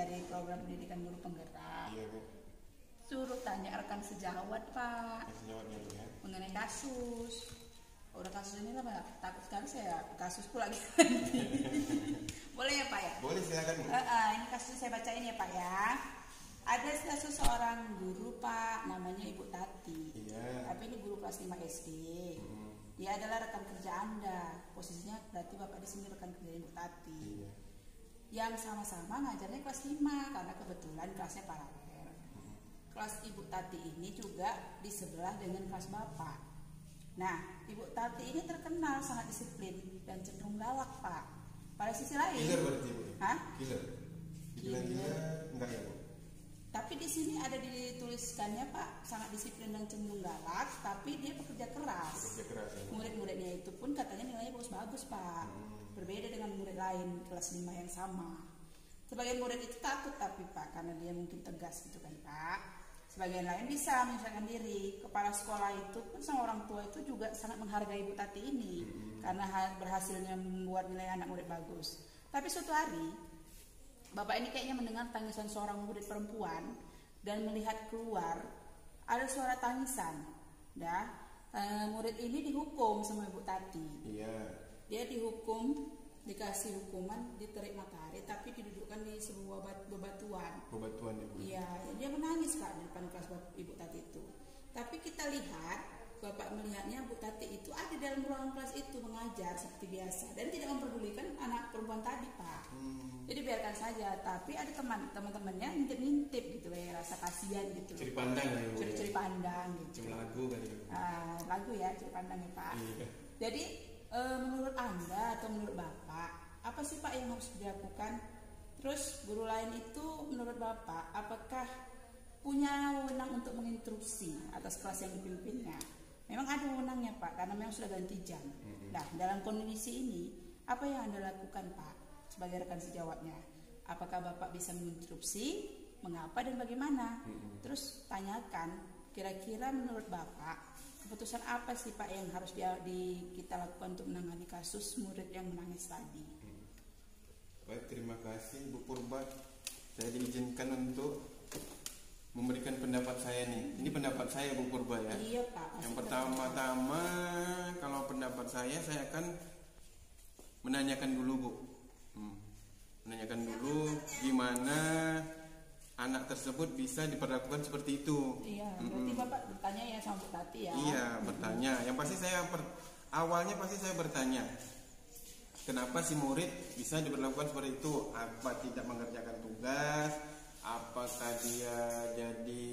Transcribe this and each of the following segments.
dari program pendidikan guru penggerak. Iya, Bu. Suruh tanya rekan sejawat, Pak, Sejawatnya Bu ya. mengenai kasus. Udah kasus ini lah, Pak. Takut sekali saya kasus pula gitu. Boleh ya, Pak ya? Boleh, silakan Bu. Ini kasus saya bacain ya, Pak ya. Ada kasus seorang guru, Pak, namanya Ibu Tati. Iya. Tapi ini guru kelas 5 SD. Dia adalah rekan kerja Anda. Posisinya berarti Bapak di sini rekan kerja Ibu Tati. Iya. Yang sama-sama ngajarnya kelas 5 karena kebetulan kelasnya paralel. Kelas Ibu Tati ini juga di sebelah dengan kelas Bapak. Nah, Ibu Tati ini terkenal sangat disiplin dan cenderung galak, Pak. Pada sisi lain, Killer berarti Bu. Hah? Killer. Dibilang Killer. killer enggak ya Bu? Tapi di sini ada dituliskannya, Pak, sangat disiplin dan cenderung galak, tapi dia pekerja keras. Kerja keras ya Bu. Murid-muridnya itu pun katanya nilainya bagus-bagus, Pak. Berbeda dengan murid lain kelas 5 yang sama. Sebagian murid itu takut tapi, Pak, karena dia mungkin tegas gitu kan, Pak. Sebagian lain bisa menyesuaikan diri. Kepala sekolah itu pun sama orang tua itu juga sangat menghargai Ibu Tati ini karena berhasilnya membuat nilai anak murid bagus. Tapi suatu hari Bapak ini kayaknya mendengar tangisan seorang murid perempuan dan melihat keluar ada suara tangisan. Murid ini dihukum sama Ibu Tati. Iya. Dia dihukum, dikasih hukuman, diterik matahari, tapi didudukkan di sebuah bebatuan. Bebatuan ya Bu. Iya, dia menangis, Kak, di depan kelas Ibu Tati itu. Tapi kita lihat, Bapak melihatnya Bu Tati itu ada dalam ruangan kelas itu mengajar seperti biasa dan tidak memperdulikan anak perempuan tadi, Pak. Jadi biarkan saja. Tapi ada teman-temannya ngintip-ngintip gitu ya, rasa kasihan gitu. Curi pandang ya Bu. Curi pandang gitu. Cuma lagu kali ya Bu. Lagu ya, curi pandang ya, Pak. Iya. Jadi menurut Anda atau menurut Bapak, apa sih, Pak, yang harus dilakukan? Terus guru lain itu menurut Bapak, apakah punya wewenang untuk menginstruksi atas kelas yang dipimpinnya? Memang ada wewenangnya, Pak, karena memang sudah ganti jam. Nah, dalam kondisi ini, apa yang Anda lakukan, Pak, sebagai rekan sejawatnya? Apakah Bapak bisa menginstruksi, mengapa dan bagaimana? Terus tanyakan, kira-kira menurut Bapak, keputusan apa sih, Pak, yang harus kita lakukan untuk menangani kasus murid yang menangis tadi? Baik, terima kasih Bu Purba. Saya diizinkan untuk memberikan pendapat saya nih. Ini pendapat saya Bu Purba ya. Iya, Pak. Yang pertama-tama, kalau pendapat saya akan menanyakan dulu Bu. Menanyakan dulu gimana anak tersebut bisa diperlakukan seperti itu. Iya, berarti Bapak bertanya ya sama Bu Tati ya? Iya, bertanya. Yang pasti awalnya pasti saya bertanya, kenapa si murid bisa diperlakukan seperti itu? Apa tidak mengerjakan tugas? Apakah dia jadi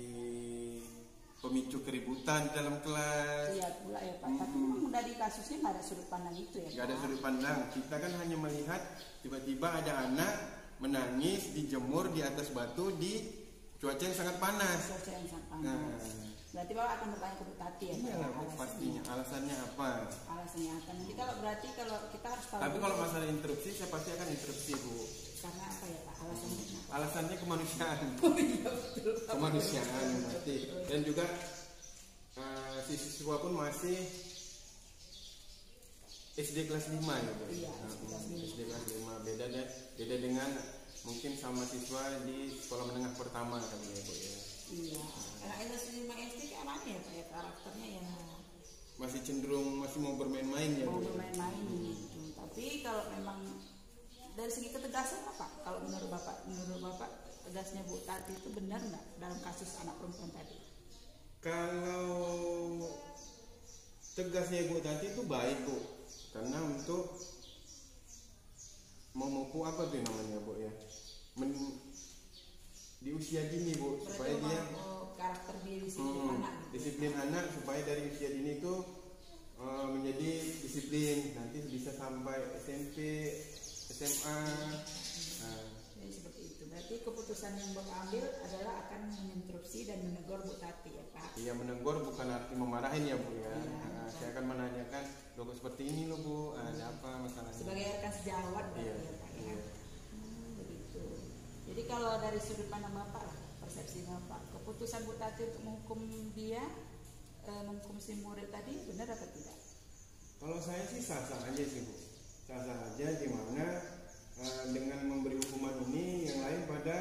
pemicu keributan dalam kelas? Iya pula ya, Pak. Tapi memang dari kasusnya nggak ada sudut pandang itu ya, Pak? Nggak ada sudut pandang. Kita kan hanya melihat tiba-tiba ada anak menangis dijemur di atas batu di cuaca yang sangat panas. Cuaca yang sangat panas. Berarti Bapak akan bertanya ke Bu Tati ya, Pak? Iya lah, pastinya. Alasannya apa? Alasannya apa? Nanti kalau kita harus tahu. Tapi dulu. kalau masalah interupsi, saya pasti akan interupsi Bu. Karena apa ya, Pak? Alasannya kenapa? Alasannya kemanusiaan. Oh iya, betul. Kemanusiaan berarti. Dan juga si siswa pun masih SD kelas 5 ya Bu. Iya, SD kelas 5 beda dengan mungkin sama siswa di sekolah menengah pertama kan ya Bu ya. Iya. Karena kelas 5 SD kayak mana ya, Pak, ya? Karakternya ya Masih cenderung masih mau bermain-main ya mau Bu. bermain-main gitu. Tapi kalau memang dari segi ketegasan apa? Kalau menurut Bapak tegasnya Bu Tati itu benar nggak dalam kasus anak perempuan tadi? Kalau tegasnya Bu Tati itu baik Bu, karena untuk memupuk apa tuh namanya Bu ya, di usia dini Bu, supaya dia karakter dia disiplin anak. Disiplin anak supaya dari usia dini itu menjadi disiplin, nanti bisa sampai SMP, SMA. Jadi seperti itu. Berarti keputusan yang Bapak ambil adalah akan menginstruksi dan menegur Bu Tati ya, Pak? Iya, menegur bukan arti memarahin ya Bu ya. Saya akan menanyakan, loh seperti ini loh Bu, ada apa masalahnya? Sebagai rekan sejawat berarti ya, Pak ya. Begitu. Jadi kalau dari sudut pandang Bapak lah, persepsi Bapak, keputusan Bu Tati untuk menghukum dia, menghukum si murid tadi benar atau tidak? Kalau saya sih sah-sah aja sih Bu, sah-sah aja, gimana dengan memberi hukuman ini yang lain pada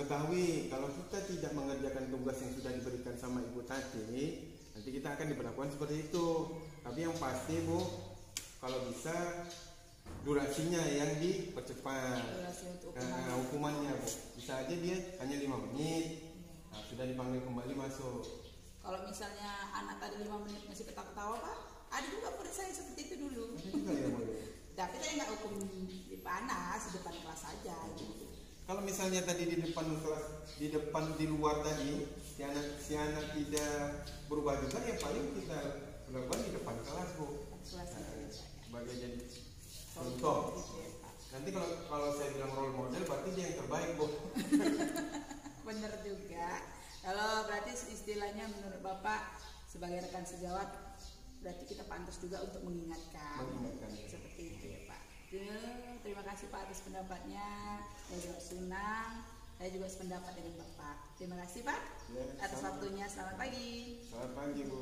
diketahui kalau kita tidak mengerjakan tugas yang sudah diberikan sama Ibu Tati, nanti kita akan diperlakukan seperti itu. Tapi yang pasti Bu, kalau bisa durasinya yang dipercepat. Durasi untuk Hukumannya Bu, bisa aja dia hanya 5 menit. Nah, sudah dipanggil kembali masuk. Kalau misalnya anak tadi 5 menit masih ketawa-ketawa Pak, ada juga murid saya seperti itu dulu. Ada juga ya Bu. Tapi saya nggak hukum di panas, di depan kelas saja gitu. Kalau misalnya tadi di depan kelas, di luar tadi si anak tidak berubah juga, ya paling kita lakukan di depan kelas Bu. Sebagai jadi contoh. Nanti kalau saya bilang role model, berarti dia yang terbaik Bu. Bener juga. Kalau berarti istilahnya menurut Bapak sebagai rekan sejawat, berarti kita pantas juga untuk mengingatkan. Seperti itu ya Pak. Terima kasih Pak atas pendapatnya. Saya juga senang. Saya juga sependapat dengan Bapak. Terima kasih Pak atas waktunya. Selamat pagi. Selamat pagi Bu.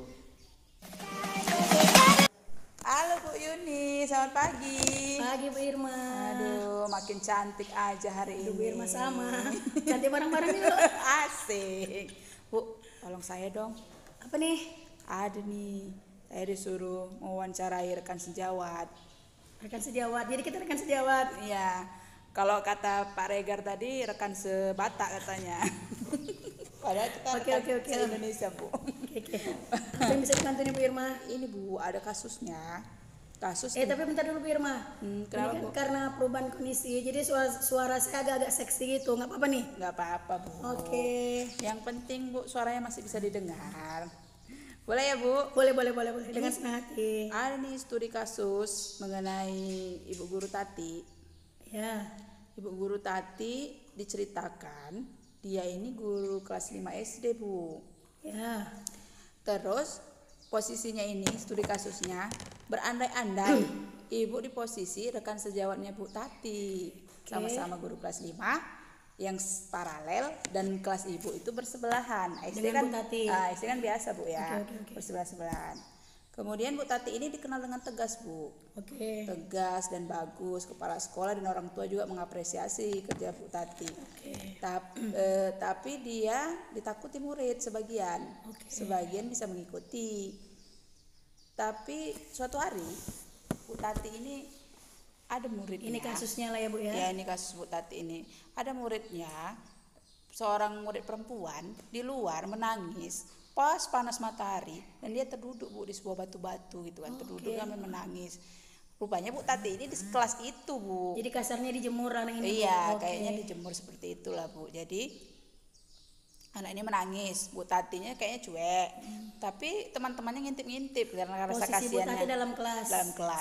Halo Bu Yuni, selamat pagi. Pagi Bu Irma. Aduh, makin cantik aja hari ini. Bu Irma sama. Cantik bareng-bareng nih loh. Asik. Bu, tolong saya dong. Apa nih? Ada nih. Saya disuruh mewawancarai rekan sejawat. Rekan sejawat. Jadi kita rekan sejawat. Iya. Kalau kata Pak Regar tadi rekan sebatak katanya. Padahal kita rekan se-Indonesia Bu. Oke. Apa yang bisa dibantu nih Bu Irma? Ini Bu, ada kasusnya. Tapi bentar dulu Bu Irma. Kenapa Ini kan Bu? karena perubahan kondisi, jadi suara saya agak-agak seksi gitu. Nggak apa-apa nih? Nggak apa-apa Bu. Oke. Yang penting Bu, suaranya masih bisa didengar. Boleh ya Bu? Boleh. Dengan senang hati. Ada nih studi kasus mengenai Ibu Guru Tati. Ya. Ibu Guru Tati diceritakan dia ini guru kelas 5 SD Bu. Ya. Terus posisinya ini studi kasusnya berandai-andai ibu di posisi rekan sejawatnya Bu Tati. Sama-sama guru kelas 5 yang paralel dan kelas ibu itu bersebelahan. SD Dengan kan Bu Tati. SD kan biasa Bu ya. Oke. Bersebelah-sebelahan. Kemudian Bu Tati ini dikenal dengan tegas Bu. Oke. Tegas dan bagus, kepala sekolah dan orang tua juga mengapresiasi kerja Bu Tati. Oke. Tapi dia ditakuti murid sebagian. Oke. Sebagian bisa mengikuti. Tapi suatu hari Bu Tati ini ada muridnya. Ini kasusnya lah ya Bu ya. Ya, ini kasus Bu Tati ini. Ada muridnya, seorang murid perempuan di luar menangis pas panas matahari dan dia terduduk Bu di sebuah batu-batu gitu kan. Terduduk sambil menangis. Rupanya Bu Tati ini di kelas itu Bu. Jadi kasarnya dijemur anak ini. Iya, Bu. Oke. kayaknya dijemur seperti itulah Bu. Jadi anak ini menangis, Bu Tatinya kayaknya cuek. Tapi teman-temannya ngintip-ngintip karena rasa Posisi Bu kasihannya. Tati dalam kelas.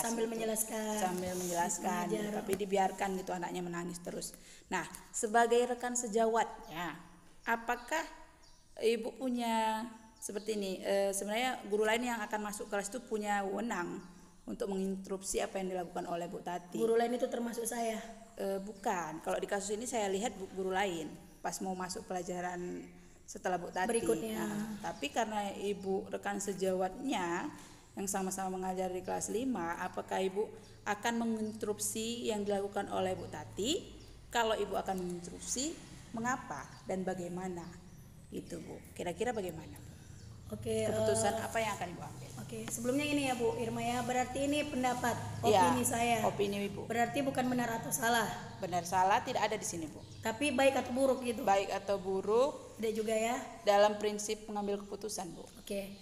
Sambil gitu. menjelaskan. Gitu. Tapi dibiarkan gitu anaknya menangis terus. Nah, sebagai rekan sejawatnya, apakah Ibu punya seperti ini? Sebenarnya guru lain yang akan masuk kelas itu punya wewenang untuk menginterupsi apa yang dilakukan oleh Bu Tati. Guru lain itu termasuk saya. Bukan. Kalau di kasus ini saya lihat guru lain pas mau masuk pelajaran setelah Bu Tati. Berikutnya. Tapi karena Ibu rekan sejawatnya yang sama-sama mengajar di kelas 5, apakah Ibu akan menginterupsi yang dilakukan oleh Bu Tati? Kalau Ibu akan menginterupsi, mengapa dan bagaimana? Itu Bu. Kira-kira bagaimana? Oke. Keputusan apa yang akan Ibu ambil? Oke, sebelumnya ini ya Bu Irma ya, berarti ini pendapat, Iya, opini saya. Opini Ibu. Berarti bukan benar atau salah, Benar salah tidak ada di sini Bu. tapi baik atau buruk gitu. Baik atau buruk Ada juga ya. dalam prinsip mengambil keputusan Bu. Oke.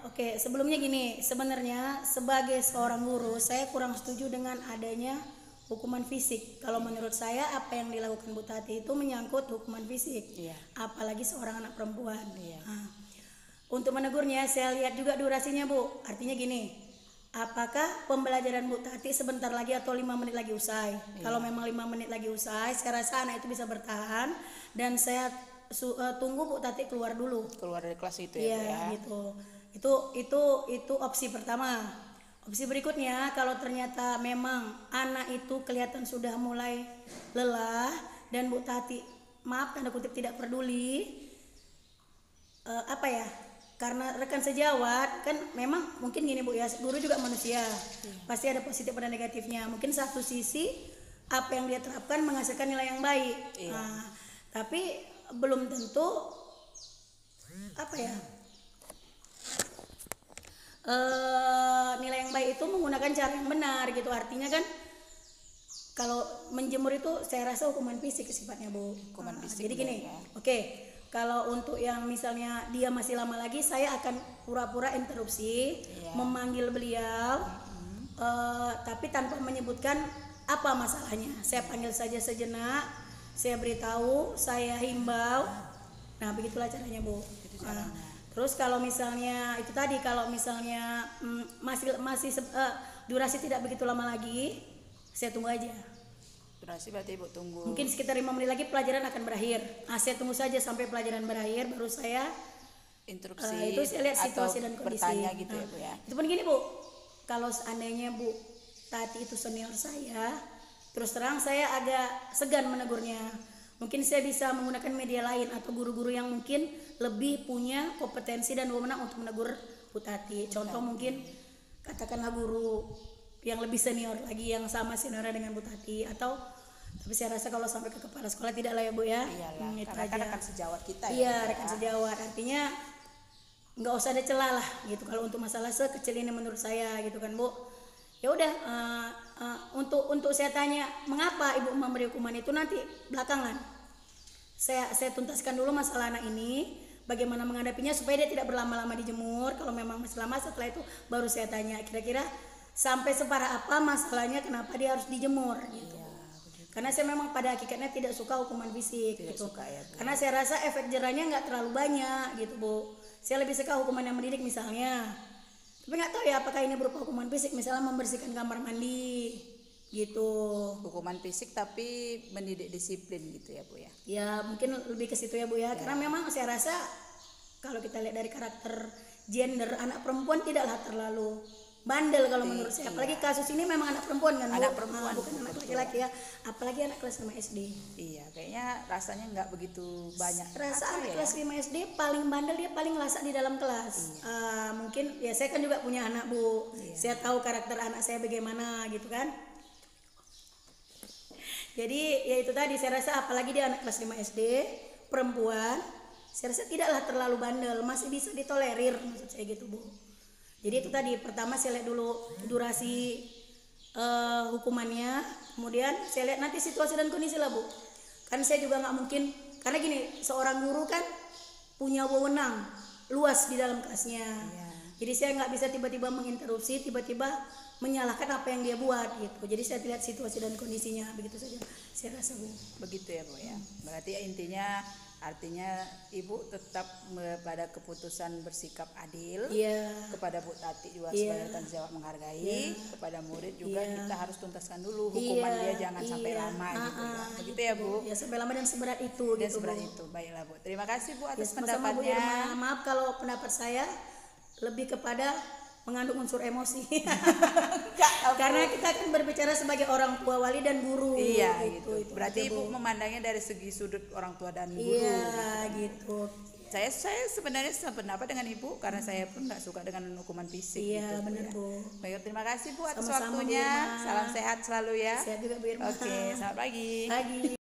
Oke, sebelumnya gini, sebenarnya sebagai seorang guru saya kurang setuju dengan adanya hukuman fisik. Kalau menurut saya apa yang dilakukan Bu Tati itu menyangkut hukuman fisik. Iya. Apalagi seorang anak perempuan. Iya. Nah, untuk menegurnya saya lihat juga durasinya Bu. Artinya gini, apakah pembelajaran Bu Tati sebentar lagi atau 5 menit lagi usai? Kalau memang 5 menit lagi usai, saya rasa anak itu bisa bertahan dan saya tunggu Bu Tati keluar dulu. Keluar dari kelas itu ya, Bu ya. Gitu. Itu opsi pertama. Opsi berikutnya, kalau ternyata memang anak itu kelihatan sudah mulai lelah dan Bu Tati, maaf tanda kutip, tidak peduli, karena rekan sejawat kan memang mungkin gini Bu ya, guru juga manusia, pasti ada positif dan negatifnya. Mungkin satu sisi apa yang dia terapkan menghasilkan nilai yang baik. Iya. Nah, tapi belum tentu apa ya, nilai yang baik itu menggunakan cara yang benar gitu. Artinya kan kalau menjemur itu saya rasa hukuman fisik sifatnya, Bu. Hukuman fisik Jadi gini, ya. oke, kalau untuk yang misalnya dia masih lama lagi, saya akan pura-pura interupsi, Iya. memanggil beliau, tapi tanpa menyebutkan apa masalahnya. Saya panggil saja sejenak, saya beritahu, saya himbau. Nah, begitulah caranya, Bu. Itu caranya. Terus kalau misalnya itu tadi, kalau misalnya masih durasi tidak begitu lama lagi, saya tunggu aja. Durasi berarti Ibu tunggu. Mungkin sekitar 5 menit lagi pelajaran akan berakhir. Saya tunggu saja sampai pelajaran berakhir, baru saya interupsi itu saya lihat situasi atau dan kondisi. bertanya gitu ya, Bu ya. Itu pun gini, Bu. Kalau seandainya Bu Tati itu senior saya, terus terang saya agak segan menegurnya. Mungkin saya bisa menggunakan media lain atau guru-guru yang mungkin lebih punya kompetensi dan wewenang untuk menegur Bu Tati. Contoh mungkin katakanlah guru yang lebih senior lagi, yang sama seniornya dengan Bu Tati, atau tapi saya rasa kalau sampai ke kepala sekolah tidak lah ya, Bu ya. Iyalah, Itu karena kan aja. rekan sejawat kita ya. Iya, Bu, ya. rekan sejawat. Artinya nggak usah ada celah lah gitu kalau untuk masalah sekecil ini menurut saya gitu kan, Bu. Ya udah, untuk saya tanya mengapa Ibu memberi hukuman itu nanti belakangan. Saya tuntaskan dulu masalah anak ini, bagaimana menghadapinya supaya dia tidak berlama-lama dijemur. Kalau memang masih lama, setelah itu baru saya tanya kira-kira sampai separah apa masalahnya, kenapa dia harus dijemur gitu. Karena saya memang pada hakikatnya tidak suka hukuman fisik Tidak gitu. suka ya, Bu. Karena saya rasa efek jerahnya nggak terlalu banyak gitu, Bu. Saya lebih suka hukuman yang mendidik misalnya. Tapi nggak tahu ya apakah ini berupa hukuman fisik, misalnya membersihkan kamar mandi gitu. Hukuman fisik tapi mendidik disiplin gitu ya, Bu ya. Ya mungkin lebih ke situ ya, Bu ya. Karena memang saya rasa kalau kita lihat dari karakter gender, anak perempuan tidaklah terlalu bandel kalau menurut saya. Apalagi kasus ini memang anak perempuan kan, Bu? Anak perempuan, bukan anak laki-laki ya. Apalagi anak kelas 5 SD. Iya, kayaknya rasanya nggak begitu banyak. Rasa Apa anak ya? kelas 5 SD paling bandel, dia paling lasak di dalam kelas. Mungkin ya saya kan juga punya anak, Bu. Saya tahu karakter anak saya bagaimana gitu kan. Jadi ya itu tadi, saya rasa apalagi dia anak kelas 5 SD, perempuan, saya rasa tidaklah terlalu bandel, masih bisa ditolerir maksud saya gitu, Bu. Jadi itu tadi, pertama saya lihat dulu durasi hukumannya, kemudian saya lihat nanti situasi dan kondisi lah, Bu. Kan saya juga nggak mungkin, karena gini, seorang guru kan punya wewenang luas di dalam kelasnya. Jadi saya nggak bisa tiba-tiba menginterupsi, tiba-tiba menyalahkan apa yang dia buat gitu. Jadi saya lihat situasi dan kondisinya, begitu saja saya rasa, Bu. Begitu ya, Bu ya. Berarti ya intinya artinya Ibu tetap pada keputusan bersikap adil. Iya. Kepada Bu Tati juga Iya. sebagai rekan sejawat menghargai, kepada murid juga kita harus tuntaskan dulu hukuman Iya, dia, jangan sampai iya. lama gitu ya. Begitu ya, Bu. Ya sampai lama dan seberat itu Dan gitu, seberat Bu. itu. Baiklah, Bu. Terima kasih, Bu, Ya, atas sama-sama, Bu pendapatnya. Irma. Maaf kalau pendapat saya lebih kepada mengandung unsur emosi. Karena kita kan berbicara sebagai orang tua, wali dan guru. Iya gitu. Itu Berarti aja, Ibu Bu. memandangnya dari segi sudut orang tua dan guru. Iya gitu. Saya sebenarnya sependapat dengan Ibu karena saya pun nggak suka dengan hukuman fisik. Iya gitu, benar, ya. Bu. Baik, terima kasih Bu atas Sama-sama, Bu waktunya. Irma. Salam sehat selalu ya. Saya juga, Bu Irma. Oke, selamat pagi. Pagi.